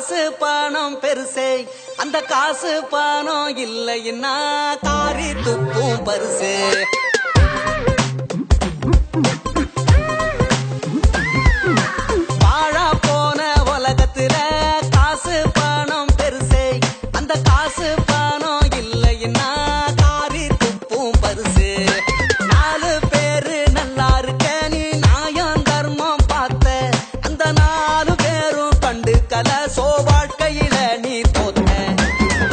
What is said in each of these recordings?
காசு பணம் பெருசே, அந்த காசு பணம் இல்லைன்னா காரி துப்பும் பரிசு. வாழா போன உலகத்துல காசு பணம் பெருசே, அந்த காசு பணம் இல்லைன்னா காரி துப்பும் பரிசு. நாலு பேரு நல்லா இருக்க நீ நியாயம் தர்மம் பார்த்த, அந்த நாலு பேரும் கண்டுக்கல சோ வாழ்க்கையில நீ தோத்த.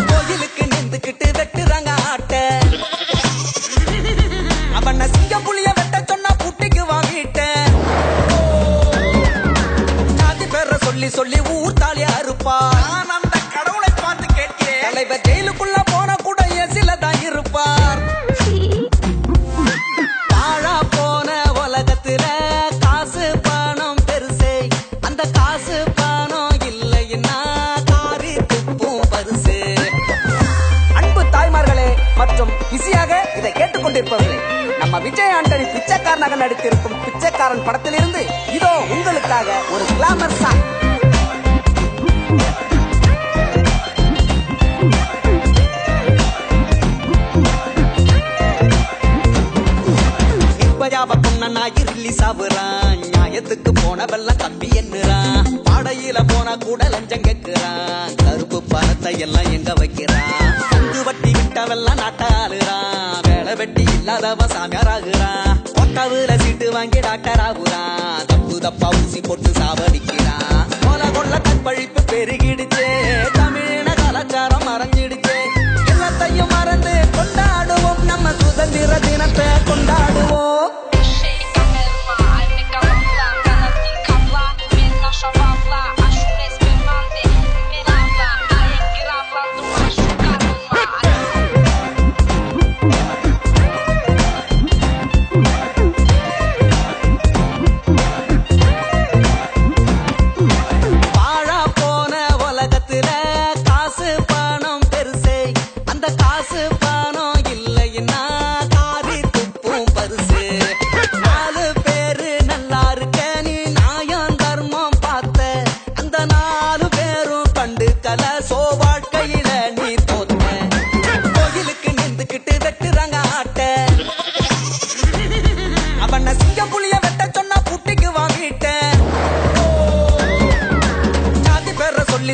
கோயிலுக்கு நின்றுக்கிட்டு வெட்டுறாங்க ஆட்ட, அவன சிங்க புளிய வெட்ட சொன்னா புட்டிக்கு வாங்கிட்ட. ஜாதி பேர சொல்லி சொல்லி ஊர் தாலியா இருப்பா. நான் அந்த கடவுளை பார்த்து கேட்கிறேன், தலைவர் ஜெயிலுக்குள்ள போன கூட எசில தான் இருப்பார். வாழா போன உலகத்துல காசு பணம் பெருசே, அந்த காசு பணம் இல்லைன்னா காரி துப்பும் பரிசு. அன்பு தாய்மார்களே மற்றும் பிஸியாக இதை கேட்டுக்கொண்டிருப்பவர்களே, நம்ம விஜய் ஆண்டனி பிச்சைக்காரனாக நடித்திருக்கும் பிச்சைக்காரன் படத்திலிருந்து இதோ உங்களுக்காக ஒரு கிளாமர் சாங். ரிலீஸ் ஆகுறான், நியாயத்துக்கு போன வெள்ளம் தம்பி என்னறான், பாடையில போனா கூட லஞ்சம் கேட்கிறான், கருப்பு பணத்தை எல்லாம் எங்க வைக்கிறான், சங்கு வட்டி விட்டவெல்லாம் நாட்டாளுறான், வேலை வெட்டி இல்லாதவன் சாமியார் ஆகுறான், கொட்டவுல சீட்டு வாங்கி டாக்டர் ஆகுறான், தப்பு தப்பா ஊசி போட்டு சாவடிக்கிறான். கொலை கொள்ள கற்பழிப்பு பெருகிடுச்சு, தமிழின கலாச்சாரம் மறைஞ்சிடுச்சு, எல்லாத்தையும் மறந்து கொண்டாடுவோம், நம்ம சுதந்திர தினத்தை கொண்டாடுவோம்.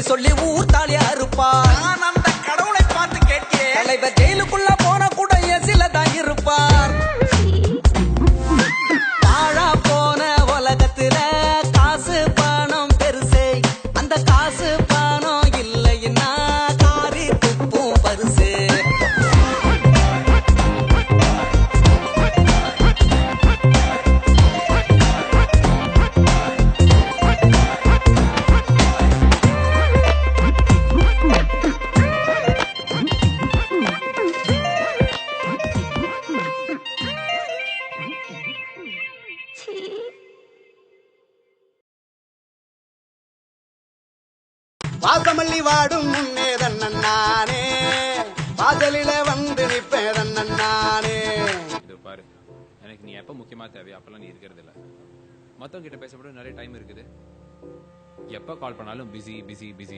சொல்லி ஊர் தாலியா இருப்பா. நான் அந்த கடவுளை பார்த்து கேட்கிறேன், தலைவர் ஜெயிலுக்குள்ள போன கூட எசில தான் இருப்பார். வாழா போன உலகத்துல காசு பணம் பெருசே, அந்த காசு பணம் இல்லைன்னா காரி துப்பும் பரிசு. வாசமல்லி வாடும் முன்னே தன்னானே, வாசலில வந்து நிப்பேன் நானே. இது பாரு, எனக்கு நீ எப்ப முக்கியமா தேவையோ அப்பெல்லாம் நீ இருக்கிறது இல்ல. மத்தவங்க கிட்ட பேசப்பட நிறைய டைம் இருக்குது, எப்ப கால் பண்ணாலும் பிஸி பிஸி பிஸி.